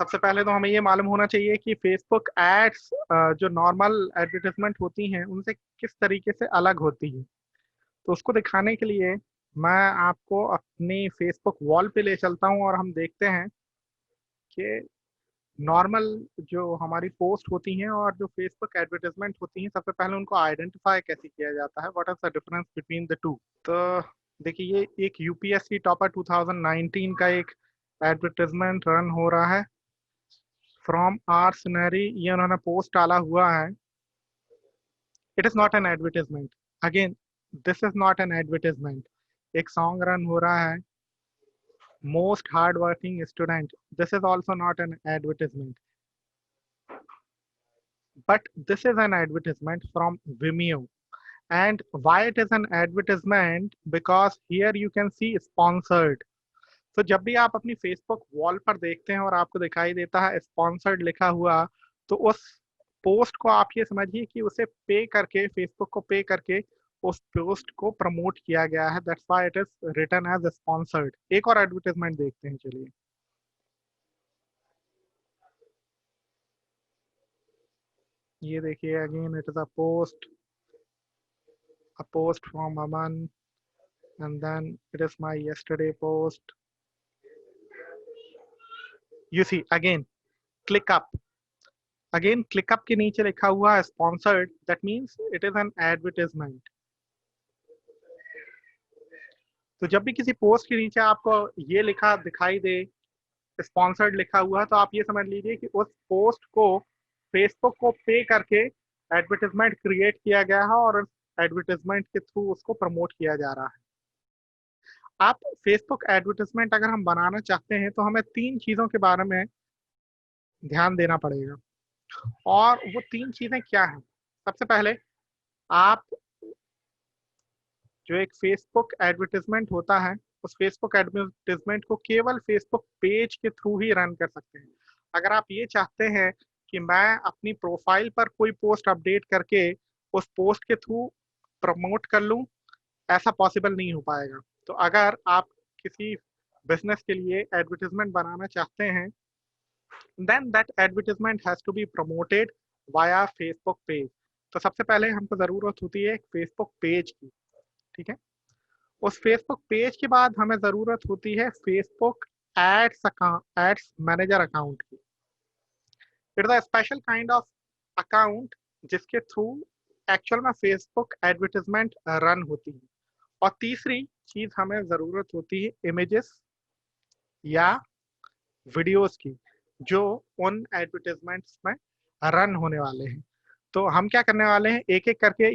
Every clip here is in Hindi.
सबसे पहले तो हमें ये मालूम होना चाहिए कि फेसबुक एड्स जो नॉर्मल एडवर्टाइजमेंट होती हैं उनसे किस तरीके से अलग होती है। तो उसको दिखाने के लिए मैं आपको अपनी फेसबुक वॉल पे ले चलता हूँ और हम देखते हैं कि नॉर्मल जो हमारी पोस्ट होती हैं और जो फेसबुक एडवर्टाइजमेंट होती हैं, सबसे पहले उनको आइडेंटिफाई कैसे किया जाता है, what is the difference between the two. तो देखिए, ये एक यूपीएससी टॉपर 2019 का एक एडवर्टाइजमेंट रन हो रहा है फ्रॉम आर सिनेरी। ये उन्होंने पोस्ट डाला हुआ है। It is not an advertisement. Again, this is not an advertisement. एक सॉन्ग रन हो रहा है, most hard working student. This is also not an advertisement, but this is an advertisement from Vimeo. And why it is an advertisement? Because here you can see sponsored. तो जब भी आप अपनी फेसबुक वॉल पर देखते हैं और आपको दिखाई देता है स्पॉन्सर्ड लिखा हुआ, तो उस पोस्ट को आप ये समझिए कि उसे पे करके, फेसबुक को पे करके उस पोस्ट को प्रमोट किया गया है। That's why it is written as sponsored. एक और एडवर्टाइजमेंट देखते हैं, चलिए। ये देखिए, again it is a post from Aman, and then it is my yesterday post. You see, again, click up. Again, click up के नीचे लिखा हुआ है sponsored. That means it is an advertisement. तो जब भी किसी पोस्ट के नीचे आपको ये लिखा दिखाई दे, स्पॉन्सर्ड लिखा हुआ, तो आप ये समझ लीजिए कि उस पोस्ट को फेसबुक को पे करके एडवर्टाइजमेंट क्रिएट किया गया है और एडवर्टाइजमेंट के थ्रू उसको प्रमोट किया जा रहा है। आप फेसबुक एडवर्टाइजमेंट अगर हम बनाना चाहते हैं तो हमें तीन चीजों के बारे में ध्यान देना पड़ेगा। और वो तीन चीजें क्या हैं? सबसे पहले, आप जो एक फेसबुक एडवर्टाइजमेंट होता है, उस फेसबुक एडवर्टाइजमेंट को केवल फेसबुक पेज के थ्रू ही रन कर सकते हैं। अगर आप ये चाहते हैं कि मैं अपनी प्रोफाइल पर कोई पोस्ट अपडेट करके उस पोस्ट के थ्रू प्रमोट कर लूं, ऐसा पॉसिबल नहीं हो पाएगा। तो अगर आप किसी बिजनेस के लिए एडवर्टाइजमेंट बनाना चाहते हैं, then that advertisement has to be promoted via Facebook page. तो सबसे पहले हमको जरूरत होती है एक फेसबुक पेज की, ठीक है। उस फेसबुक पेज के बाद हमें जरूरत होती है फेसबुक एड्स मैनेजर अकाउंट की। It is special kind of account जिसके थ्रू एक्चुअल में फेसबुक एडवर्टाइजमेंट रन होती है। और तीसरी चीज हमें जरूरत होती है इमेजेस या वीडियोस की, जो उन एडवर्टाइजमेंट्स में रन होने वाले हैं। तो हम क्या करने वाले हैं, एक एक करके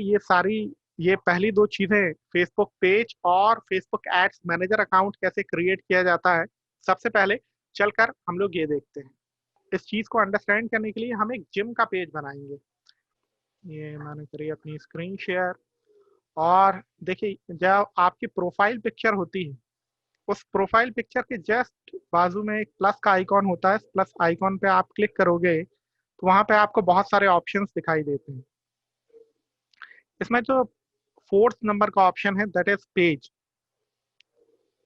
ये पहली दो चीजें, फेसबुक पेज और फेसबुक एड्स मैनेजर अकाउंट कैसे क्रिएट किया जाता है, सबसे पहले चलकर हम लोग ये देखते हैं। इस चीज को अंडरस्टैंड करने के लिए हम एक जिम का पेज बनाएंगे। ये मैंने करी अपनी स्क्रीन शेयर। और देखिए, जब आपकी प्रोफाइल पिक्चर होती है, उस प्रोफाइल पिक्चर के जस्ट बाजू में एक प्लस का आइकॉन होता है। प्लस आइकॉन पे आप क्लिक करोगे तो वहां पे आपको बहुत सारे ऑप्शंस दिखाई देते हैं। इसमें जो फोर्थ नंबर का ऑप्शन है, दैट इज पेज।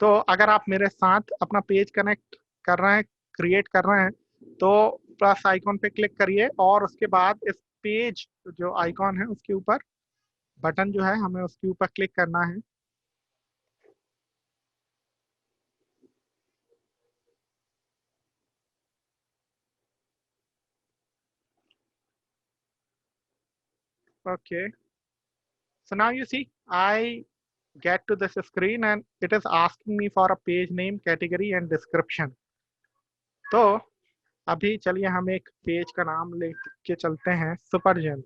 तो अगर आप मेरे साथ अपना पेज कनेक्ट कर रहे हैं, क्रिएट कर रहे हैं, तो प्लस आइकॉन पे क्लिक करिए और उसके बाद इस पेज जो आइकॉन है उसके ऊपर बटन जो है, हमें उसके ऊपर क्लिक करना है। Okay, so now you see, I get to this screen and it is asking me for a page name, category and description. तो अभी चलिए हम एक पेज का नाम लेके चलते हैं, super gem,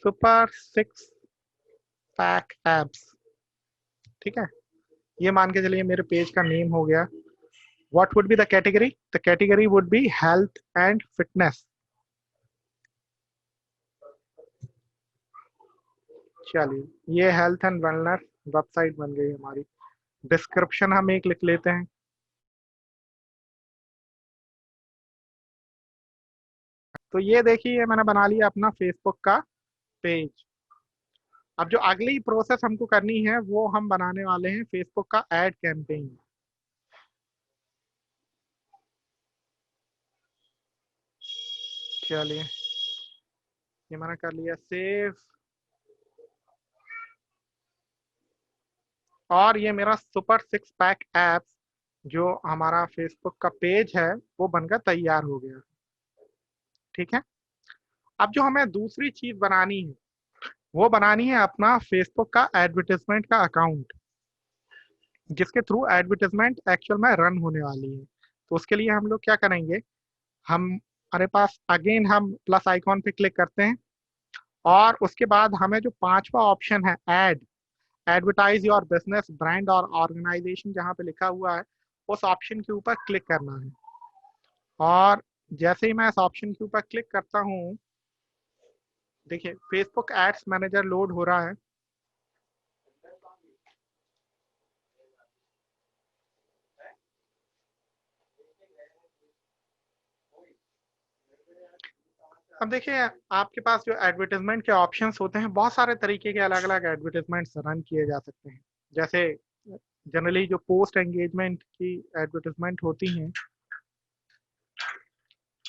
super six pack abs, ठीक है। ये मान के चलिए मेरे पेज का नेम हो गया। What would be the category? The category would be health and fitness. चलिए, ये हेल्थ एंड वेलनेस वेबसाइट बन गई हमारी। डिस्क्रिप्शन हम एक लिख लेते हैं। तो ये देखिए, मैंने बना लिया अपना फेसबुक का पेज। अब जो अगली प्रोसेस हमको करनी है वो हम बनाने वाले हैं फेसबुक का एड कैंपेन। चलिए, ये मैंने कर लिया सेव। और ये मेरा सुपर सिक्स पैक एप्स जो हमारा फेसबुक का पेज है वो बनकर तैयार हो गया। ठीक है, अब जो हमें दूसरी चीज बनानी है वो बनानी है अपना फेसबुक का एडवर्टाइजमेंट का अकाउंट, जिसके थ्रू एडवर्टाइजमेंट एक्चुअल में रन होने वाली है। तो उसके लिए हम लोग क्या करेंगे, हम हमारे पास अगेन हम प्लस आइकॉन पे क्लिक करते हैं और उसके बाद हमें जो पांचवा ऑप्शन है add, advertise your business brand और ऑर्गेनाइजेशन जहाँ पे लिखा हुआ है उस ऑप्शन के ऊपर क्लिक करना है। और जैसे ही मैं इस ऑप्शन के ऊपर क्लिक करता हूँ, देखिए फेसबुक एड्स मैनेजर लोड हो रहा है। अब देखिए आपके पास जो एडवर्टाइजमेंट के ऑप्शंस होते हैं, बहुत सारे तरीके के अलग अलग एडवर्टाइजमेंट्स रन किए जा सकते हैं। जैसे जनरली जो पोस्ट एंगेजमेंट की एडवर्टाइजमेंट होती हैं,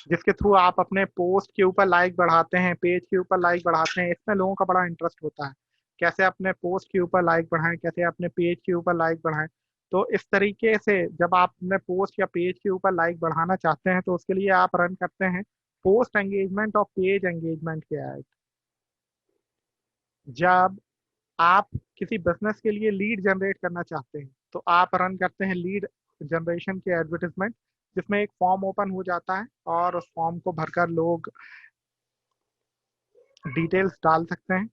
जिसके थ्रू आप अपने पोस्ट के ऊपर लाइक बढ़ाते हैं, पेज के ऊपर लाइक बढ़ाते हैं, इसमें लोगों का बड़ा इंटरेस्ट होता है। कैसे अपने पोस्ट के ऊपर लाइक बढ़ाएं, कैसे अपने पेज के ऊपर लाइक बढ़ाएं। तो इस तरीके से जब आप अपने पोस्ट या पेज के ऊपर लाइक बढ़ाना चाहते हैं तो उसके लिए आप रन करते हैं पोस्ट एंगेजमेंट और पेज एंगेजमेंट के ऐड। जब आप किसी बिजनेस के लिए लीड जनरेट करना चाहते हैं तो आप रन करते हैं लीड जनरेशन के एडवर्टाइजमेंट, जिसमें एक फॉर्म ओपन हो जाता है और उस फॉर्म को भरकर लोग डिटेल्स डाल सकते हैं।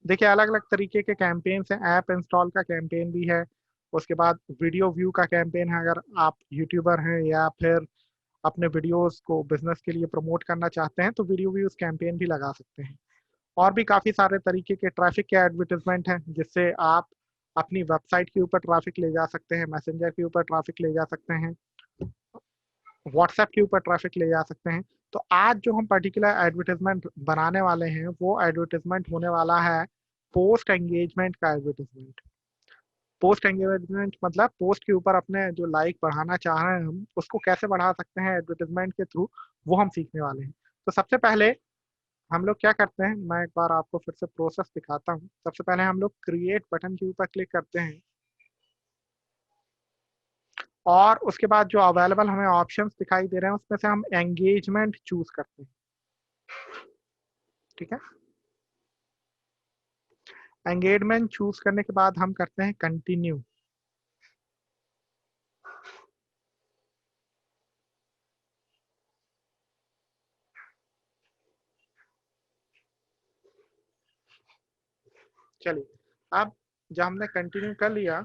देखिए अलग अलग तरीके के कैंपेन्स हैं, ऐप इंस्टॉल का कैंपेन भी है, उसके बाद वीडियो व्यू का कैंपेन है। अगर आप यूट्यूबर हैं या फिर अपने वीडियोस को बिजनेस के लिए प्रमोट करना चाहते हैं तो वीडियो व्यूज कैंपेन भी लगा सकते हैं। और भी काफ़ी सारे तरीके के ट्रैफिक के एडवर्टीजमेंट हैं, जिससे आप अपनी वेबसाइट के ऊपर ट्रैफिक ले जा सकते हैं, मैसेंजर के ऊपर ट्रैफिक ले जा सकते हैं, व्हाट्सएप के ऊपर ट्रैफिक ले जा सकते हैं। तो आज जो हम पर्टिकुलर एडवर्टीजमेंट बनाने वाले हैं वो एडवर्टीजमेंट होने वाला है पोस्ट एंगेजमेंट का एडवर्टीजमेंट। पोस्ट एंगेजमेंट मतलब पोस्ट के ऊपर अपने जो लाइक बढ़ाना चाह रहे हैं हम उसको कैसे बढ़ा सकते हैं एडवर्टीजमेंट के थ्रू, वो हम सीखने वाले हैं। तो सबसे पहले हम लोग क्या करते हैं, मैं एक बार आपको फिर से प्रोसेस दिखाता हूँ। सबसे पहले हम लोग क्रिएट बटन के ऊपर क्लिक करते हैं और उसके बाद जो अवेलेबल हमें ऑप्शंस दिखाई दे रहे हैं उसमें से हम एंगेजमेंट चूज करते हैं। ठीक है, एंगेजमेंट चूज करने के बाद हम करते हैं कंटिन्यू। चलिए, अब जब हमने कंटिन्यू कर लिया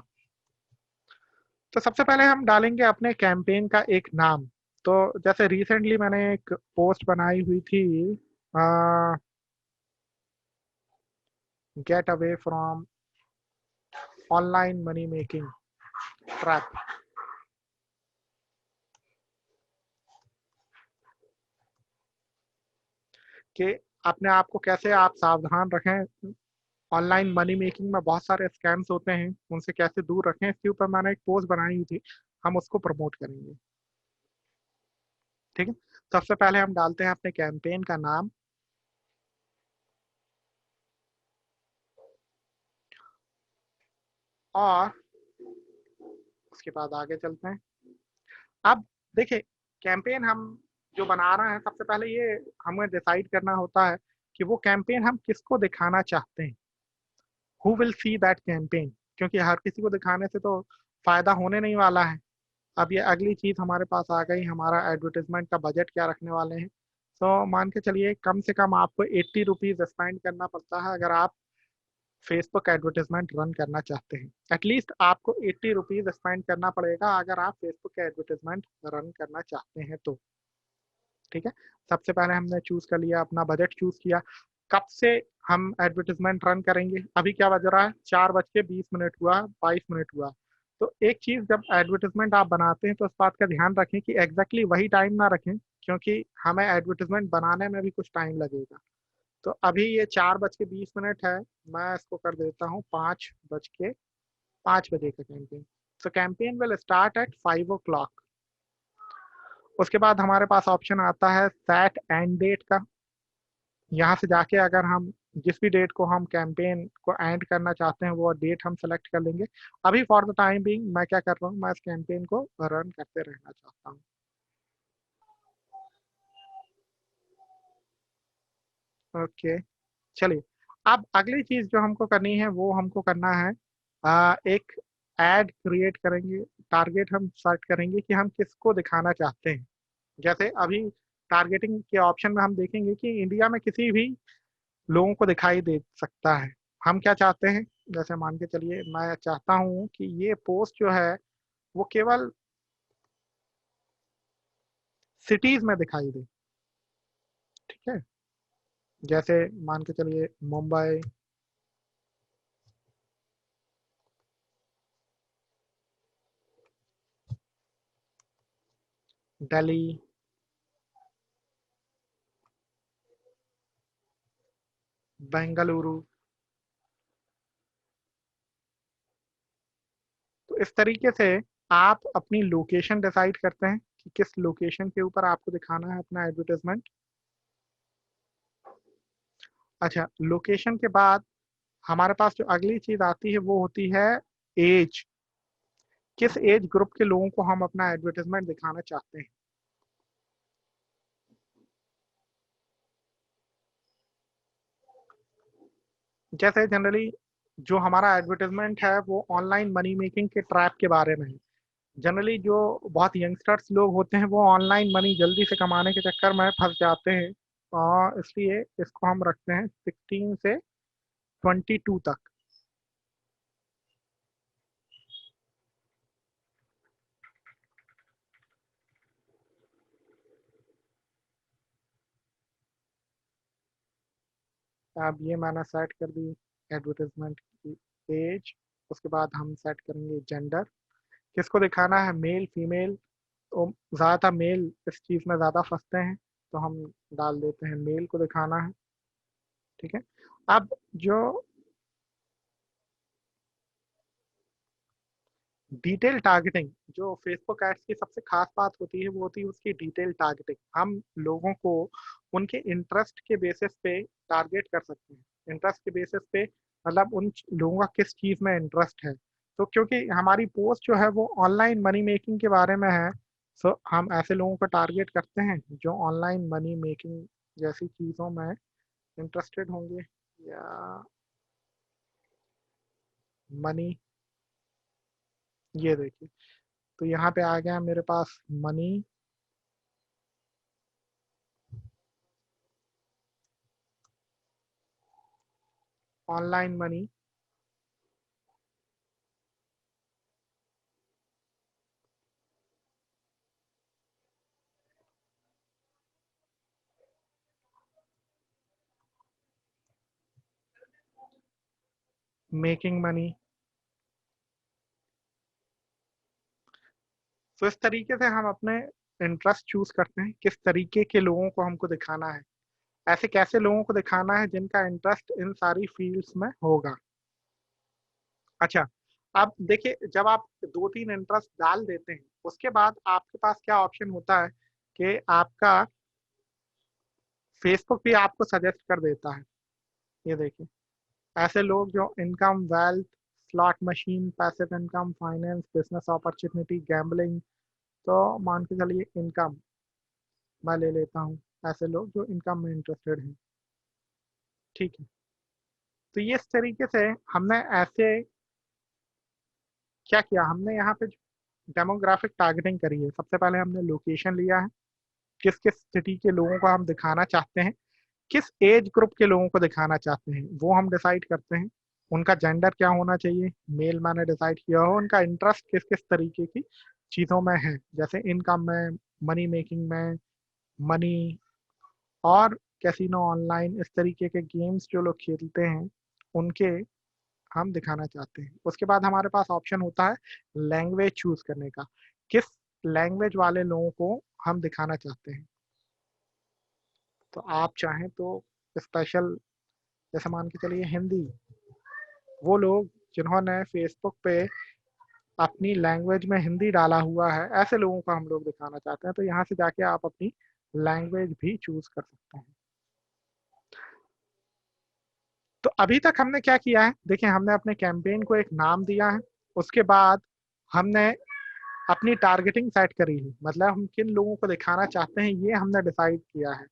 तो सबसे पहले हम डालेंगे अपने कैंपेन का एक नाम। तो जैसे रिसेंटली मैंने एक पोस्ट बनाई हुई थी, get away from online money making trap. कि अपने आप को कैसे आप सावधान रखें, ऑनलाइन मनी मेकिंग में बहुत सारे स्कैम्स होते हैं, उनसे कैसे दूर रखें, इसके ऊपर मैंने एक पोस्ट बनाई हुई थी, हम उसको प्रमोट करेंगे। ठीक है, सबसे पहले हम डालते हैं अपने कैंपेन का नाम और उसके बाद आगे चलते हैं। अब देखिए कैंपेन हम जो बना रहे हैं, सबसे पहले ये हमें डिसाइड करना होता है कि वो कैंपेन हम किसको दिखाना चाहते हैं, who will see that campaign. क्योंकि हर किसी को दिखाने से तो फायदा होने नहीं वाला है। अब ये अगली चीज हमारे पास आ गई, हमारा एडवर्टीजमेंट का बजट क्या रखने वाले हैं। तो मान के चलिए कम से कम आपको 80 रुपीज स्पेंड करना पड़ता है अगर आप फेसबुक एडवर्टीजमेंट रन करना चाहते हैं। एटलीस्ट आपको 80 रुपीज स्पेंड करना पड़ेगा अगर आप फेसबुक का एडवर्टीजमेंट रन करना चाहते हैं तो। ठीक है, सबसे पहले हमने चूज कर लिया, अपना बजट चूज किया, कब से हम एडवर्टीजमेंट रन करेंगे। अभी क्या बज रहा है, 4:20 हुआ, 22 मिनट हुआ। तो एक चीज, जब एडवर्टीजमेंट आप बनाते हैं तो इस बात का ध्यान रखें कि एग्जैक्टली वही टाइम ना रखें, क्योंकि हमें एडवर्टीजमेंट बनाने में भी कुछ टाइम लगेगा। तो अभी ये 4:20 है, मैं इसको कर देता हूँ 5:05 का campaign. So campaign will start at 5 o'clock। उसके बाद हमारे पास ऑप्शन आता है सेट एंड डेट का। यहाँ से जाके अगर हम जिस भी डेट को हम कैंपेन को एंड करना चाहते हैं वो डेट हम सेलेक्ट कर लेंगे। अभी फॉर द टाइम बिंग मैं क्या कर रहा हूँ, मैं इस कैंपेन को रन करते रहना चाहता हूँ। ओके, चलिए। अब अगली चीज जो हमको करनी है वो हमको करना है, एक एड क्रिएट करेंगे। टारगेट हम सेट करेंगे कि हम किसको दिखाना चाहते हैं। जैसे अभी टारगेटिंग के ऑप्शन में हम देखेंगे कि इंडिया में किसी भी लोगों को दिखाई दे सकता है। हम क्या चाहते हैं, जैसे मान के चलिए मैं चाहता हूँ कि ये पोस्ट जो है वो केवल सिटीज में दिखाई दे। ठीक है, जैसे मान के चलिए मुंबई, दिल्ली, बेंगलुरु। तो इस तरीके से आप अपनी लोकेशन डिसाइड करते हैं कि किस लोकेशन के ऊपर आपको दिखाना है अपना एडवर्टाइजमेंट। अच्छा, लोकेशन के बाद हमारे पास जो अगली चीज आती है वो होती है एज। किस एज ग्रुप के लोगों को हम अपना एडवर्टाइजमेंट दिखाना चाहते हैं। जैसे जनरली जो हमारा एडवर्टाइजमेंट है वो ऑनलाइन मनी मेकिंग के ट्रैप के बारे में है। जनरली जो बहुत यंगस्टर्स लोग होते हैं वो ऑनलाइन मनी जल्दी से कमाने के चक्कर में फंस जाते हैं, और इसलिए इसको हम रखते हैं 16 से 22 तक। अब ये मैंने सेट कर दी एडवर्टाइजमेंट की एज। उसके बाद हम सेट करेंगे जेंडर, किसको दिखाना है, मेल फीमेल। तो ज़्यादातर मेल इस चीज़ में ज़्यादा फंसते हैं, तो हम डाल देते हैं मेल को दिखाना है। ठीक है। अब जो डिटेल टारगेटिंग, जो फेसबुक एड्स की सबसे खास बात होती है वो होती है उसकी डिटेल टारगेटिंग। हम लोगों को उनके इंटरेस्ट के बेसिस पे टारगेट कर सकते हैं। इंटरेस्ट के बेसिस पे मतलब उन लोगों का किस चीज़ में इंटरेस्ट है। तो क्योंकि हमारी पोस्ट जो है वो ऑनलाइन मनी मेकिंग के बारे में है, सो हम ऐसे लोगों को टारगेट करते हैं जो ऑनलाइन मनी मेकिंग जैसी चीज़ों में इंटरेस्टेड होंगे, या मनी। ये देखिए, तो यहाँ पे आ गया मेरे पास money, online money, making money. तो इस तरीके से हम अपने इंटरेस्ट चूज करते हैं किस तरीके के लोगों को हमको दिखाना है। ऐसे कैसे लोगों को दिखाना है जिनका इंटरेस्ट इन सारी फील्ड्स में होगा। अच्छा, अब देखिए जब आप दो तीन इंटरेस्ट डाल देते हैं उसके बाद आपके पास क्या ऑप्शन होता है कि आपका फेसबुक भी आपको सजेस्ट कर देता है। ये देखिए, ऐसे लोग जो income, wealth, slot machine, passive income, finance, business opportunity, gambling. तो मान के चलिए इनकम मैं ले लेता हूँ, ऐसे लोग जो इनकम में इंटरेस्टेड हैं। ठीक है, तो ये इस तरीके से हमने ऐसे क्या किया, हमने यहाँ पे डेमोग्राफिक टारगेटिंग करी है। सबसे पहले हमने लोकेशन लिया है, किस किस सिटी के लोगों को हम दिखाना चाहते हैं, किस एज ग्रुप के लोगों को दिखाना चाहते हैं वो हम डिसाइड करते हैं। उनका जेंडर क्या होना चाहिए, मेल मैंने डिसाइड किया हो, उनका इंटरेस्ट किस किस तरीके की चीज़ों में है, जैसे इनकम में, मनी मेकिंग में, मनी, और कैसीनो, ऑनलाइन, इस तरीके के गेम्स जो लोग खेलते हैं उनके हम दिखाना चाहते हैं। उसके बाद हमारे पास ऑप्शन होता है लैंग्वेज चूज करने का, किस लैंग्वेज वाले लोगों को हम दिखाना चाहते हैं। तो आप चाहें तो स्पेशल, जैसे मान के चलिए हिंदी, वो लोग जिन्होंने फेसबुक पे अपनी लैंग्वेज में हिंदी डाला हुआ है, ऐसे लोगों को हम लोग दिखाना चाहते हैं। तो यहाँ से जाके आप अपनी लैंग्वेज भी चूज कर सकते हैं। तो अभी तक हमने क्या किया है, देखिए हमने अपने कैंपेन को एक नाम दिया है, उसके बाद हमने अपनी टारगेटिंग सेट करी है, मतलब हम किन लोगों को दिखाना चाहते हैं ये हमने डिसाइड किया है।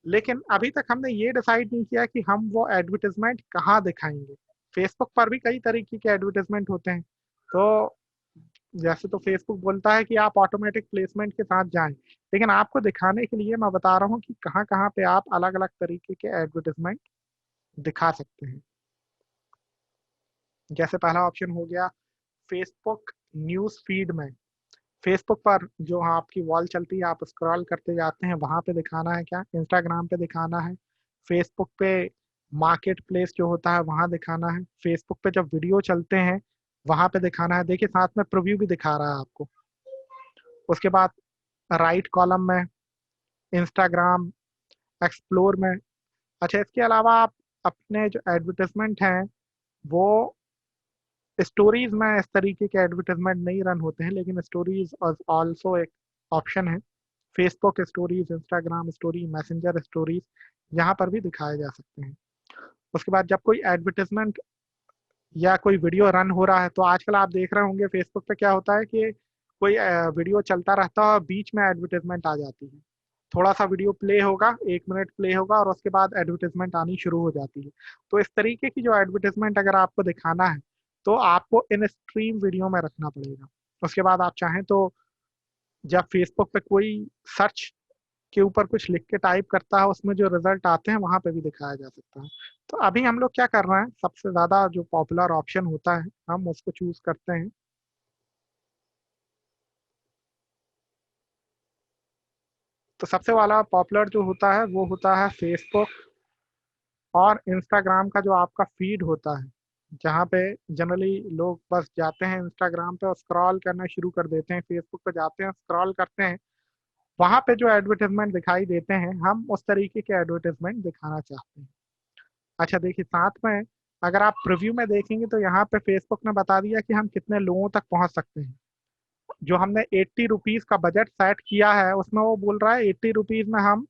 लेकिन अभी तक हमने ये डिसाइड नहीं किया कि हम वो एडवर्टीजमेंट कहाँ दिखाएंगे। फेसबुक पर भी कई तरीके के एडवर्टीजमेंट होते हैं। तो जैसे तो फेसबुक बोलता है कि आप ऑटोमेटिक प्लेसमेंट के साथ जाएं, लेकिन आपको दिखाने के लिए मैं बता रहा हूँ कि कहाँ कहाँ पे आप अलग अलग तरीके के एडवर्टीजमेंट दिखा सकते हैं। जैसे पहला ऑप्शन हो गया फेसबुक न्यूज फीड में। फेसबुक पर जो आपकी वॉल चलती है, आप स्क्रॉल करते जाते हैं, वहां पे दिखाना है क्या, इंस्टाग्राम पे दिखाना है, फेसबुक पे मार्केट प्लेस जो होता है वहां दिखाना है, फेसबुक पे जब वीडियो चलते हैं वहां पे दिखाना है। देखिए साथ में प्रीव्यू भी दिखा रहा है आपको। उसके बाद राइट कॉलम में इंस्टाग्राम एक्सप्लोर में। अच्छा, इसके अलावा आप अपने जो एडवर्टाइजमेंट हैं वो स्टोरीज में, इस तरीके के एडवर्टाइजमेंट नहीं रन होते हैं, लेकिन स्टोरीज ऑल्सो एक ऑप्शन है। Facebook stories, Instagram story, messenger stories, यहाँ पर भी दिखाए जा सकते हैं। उसके बाद जब कोई एडवर्टाइजमेंट या कोई वीडियो रन हो रहा है, तो आजकल आप देख रहे होंगे फेसबुक पे क्या होता है कि कोई वीडियो चलता रहता है और बीच में एडवर्टाइजमेंट आ जाती है। थोड़ा सा वीडियो प्ले होगा, 1 मिनट प्ले होगा और उसके बाद एडवर्टाइजमेंट आनी शुरू हो जाती है। तो इस तरीके की जो एडवर्टाइजमेंट अगर आपको दिखाना है तो आपको इन स्ट्रीम वीडियो में रखना पड़ेगा। उसके बाद आप चाहें तो जब फेसबुक पे कोई सर्च के ऊपर कुछ लिख के टाइप करता है, उसमें जो रिजल्ट आते हैं वहां पे भी दिखाया जा सकता है। तो अभी हम लोग क्या कर रहे हैं, सबसे ज्यादा जो पॉपुलर ऑप्शन होता है हम उसको चूज करते हैं। तो सबसे वाला पॉपुलर जो होता है वो होता है फेसबुक और इंस्टाग्राम का जो आपका फीड होता है, जहाँ पे जनरली लोग बस जाते हैं इंस्टाग्राम पे और स्क्रॉल करना शुरू कर देते हैं, फेसबुक पे जाते हैं स्क्रॉल करते हैं, वहां पे जो एडवर्टाइजमेंट दिखाई देते हैं हम उस तरीके के एडवर्टाइजमेंट दिखाना चाहते हैं। अच्छा देखिए साथ में अगर आप प्रीव्यू में देखेंगे तो यहाँ पे फेसबुक ने बता दिया कि हम कितने लोगों तक पहुंच सकते हैं। जो हमने 80 रुपीज का बजट सेट किया है उसमें वो बोल रहा है 80 रुपीज में हम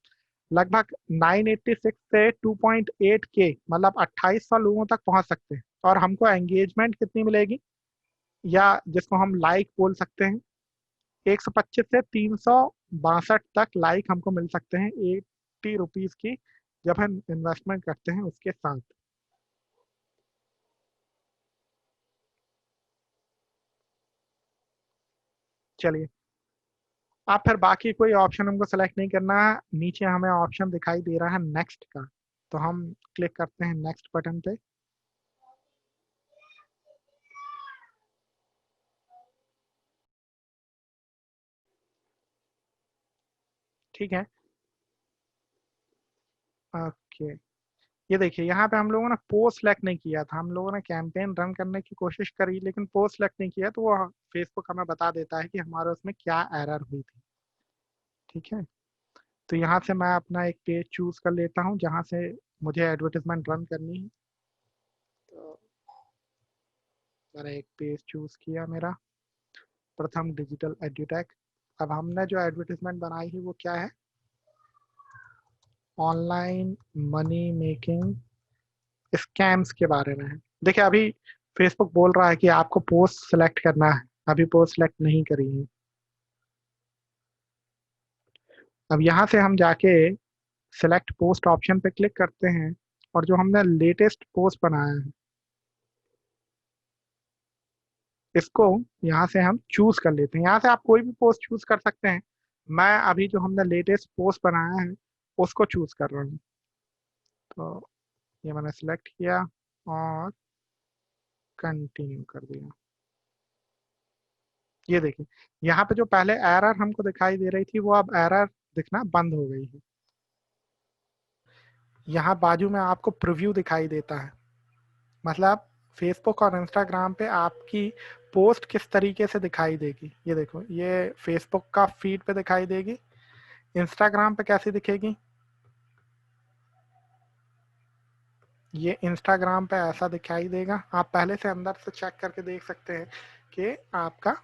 लगभग 986 से 2.8 के मतलब 2800 लोगों तक पहुंच सकते हैं। और हमको एंगेजमेंट कितनी मिलेगी, या जिसको हम लाइक बोल सकते हैं, 125 से 362 तक लाइक हमको मिल सकते हैं 80 रुपीज की, जब हम इन्वेस्टमेंट करते हैं उसके साथ। चलिए, आप फिर बाकी कोई ऑप्शन हमको सेलेक्ट नहीं करना है, नीचे हमें ऑप्शन दिखाई दे रहा है नेक्स्ट का, तो हम क्लिक करते हैं नेक्स्ट बटन पे। ठीक है, ओके। ये देखिए यहाँ पे हम लोगों ने पोस्ट सेलेक्ट नहीं किया था, हम लोगों ने कैंपेन रन करने की कोशिश करी लेकिन पोस्ट सेलेक्ट नहीं किया, तो वो फेसबुक हमें बता देता है कि हमारे उसमें क्या एरर हुई थी। ठीक है, तो यहाँ से मैं अपना एक पेज चूज कर लेता हूँ जहाँ से मुझे एडवर्टीजमेंट रन करनी है। तो मैंने एक पेज चूज किया, मेरा प्रथम डिजिटल एड्यूटेक। अब हमने जो एडवर्टीजमेंट बनाई है वो क्या है, ऑनलाइन मनी मेकिंग स्कैम्स के बारे में है। देखिए अभी फेसबुक बोल रहा है कि आपको पोस्ट सिलेक्ट करना है, अभी पोस्ट सिलेक्ट नहीं करी है। अब यहाँ से हम जाके सिलेक्ट पोस्ट ऑप्शन पे क्लिक करते हैं और जो हमने लेटेस्ट पोस्ट बनाया है इसको यहाँ से हम चूज कर लेते हैं। यहाँ से आप कोई भी पोस्ट चूज कर सकते हैं, मैं अभी जो हमने लेटेस्ट पोस्ट बनाया है उसको चूज कर रहा हूँ। तो ये मैंने सिलेक्ट किया और कंटिन्यू कर दिया। ये देखिए यहाँ पे जो पहले एरर हमको दिखाई दे रही थी वो अब एरर दिखना बंद हो गई है। यहाँ बाजू में आपको प्रीव्यू दिखाई देता है, मतलब फेसबुक और इंस्टाग्राम पे आपकी पोस्ट किस तरीके से दिखाई देगी। ये देखो ये फेसबुक का फीड पे दिखाई देगी, इंस्टाग्राम पे कैसी दिखेगी, ये इंस्टाग्राम पे ऐसा दिखाई देगा। आप पहले से अंदर से चेक करके देख सकते हैं कि आपका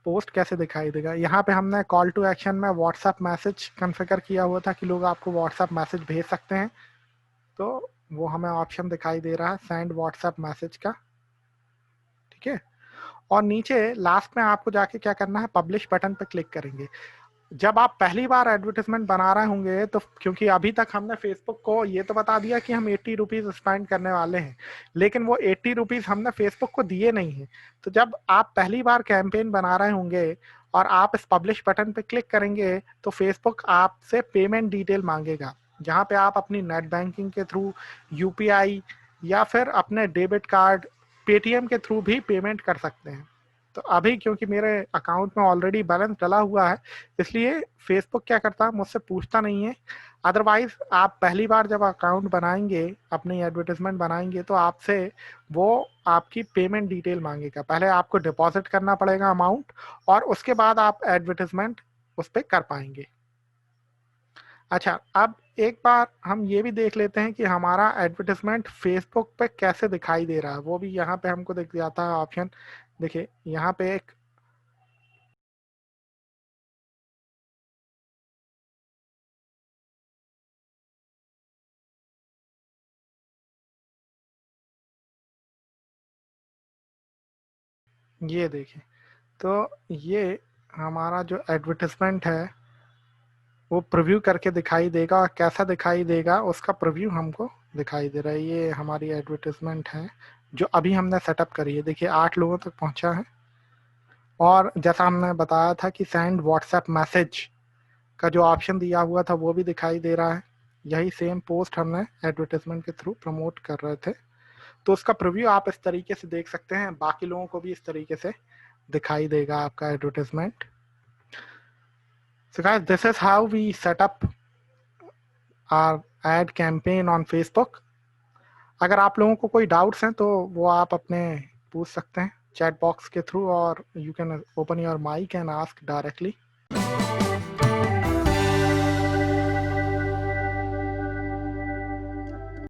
पोस्ट कैसे दिखाई देगा। यहाँ पे हमने कॉल टू एक्शन में व्हाट्सएप मैसेज कॉन्फ़िगर किया हुआ था कि लोग आपको व्हाट्सएप मैसेज भेज सकते हैं, तो वो हमें ऑप्शन दिखाई दे रहा है सेंड व्हाट्सएप मैसेज का, ठीक है। और नीचे लास्ट में आपको जाके क्या करना है, पब्लिश बटन पे क्लिक करेंगे। जब आप पहली बार एडवर्टाइजमेंट बना रहे होंगे तो क्योंकि अभी तक हमने फेसबुक को ये तो बता दिया कि हम 80 रुपीज़ स्पेंड करने वाले हैं, लेकिन वो 80 रुपीज़ हमने फेसबुक को दिए नहीं हैं। तो जब आप पहली बार कैंपेन बना रहे होंगे और आप इस पब्लिश बटन पे क्लिक करेंगे तो फेसबुक आपसे पेमेंट डिटेल मांगेगा, जहाँ पे आप अपनी नेट बैंकिंग के थ्रू, यूपीआई या फिर अपने डेबिट कार्ड, पेटीएम के थ्रू भी पेमेंट कर सकते हैं। तो अभी क्योंकि मेरे अकाउंट में ऑलरेडी बैलेंस डला हुआ है, इसलिए फेसबुक क्या करता है, मुझसे पूछता नहीं है। अदरवाइज आप पहली बार जब अकाउंट बनाएंगे, अपनी एडवर्टाइजमेंट बनाएंगे, तो आपसे वो आपकी पेमेंट डिटेल मांगेगा। पहले आपको डिपॉजिट करना पड़ेगा अमाउंट, और उसके बाद आप एडवर्टाइजमेंट उस पर कर पाएंगे। अच्छा, अब एक बार हम ये भी देख लेते हैं कि हमारा एडवर्टाइजमेंट फेसबुक पे कैसे दिखाई दे रहा है। वो भी यहाँ पे हमको दिख जाता है ऑप्शन। देखिए यहाँ पे एक ये देखिए, तो ये हमारा जो एडवर्टाइजमेंट है वो प्रीव्यू करके दिखाई देगा, और कैसा दिखाई देगा उसका प्रीव्यू हमको दिखाई दे रहा है। ये हमारी एडवर्टाइजमेंट है जो अभी हमने सेटअप करी है। देखिए 8 लोगों तक पहुंचा है, और जैसा हमने बताया था कि सेंड व्हाट्सएप मैसेज का जो ऑप्शन दिया हुआ था वो भी दिखाई दे रहा है। यही सेम पोस्ट हमने एडवर्टाइजमेंट के थ्रू प्रमोट कर रहे थे, तो उसका प्रीव्यू आप इस तरीके से देख सकते हैं। बाकी लोगों को भी इस तरीके से दिखाई देगा आपका advertisement. So guys, this is how we set up our ad campaign on Facebook. अगर आप लोगों को कोई डाउट्स हैं तो वो आप अपने पूछ सकते हैं चैट बॉक्स के थ्रू, और you can open your mic and ask directly.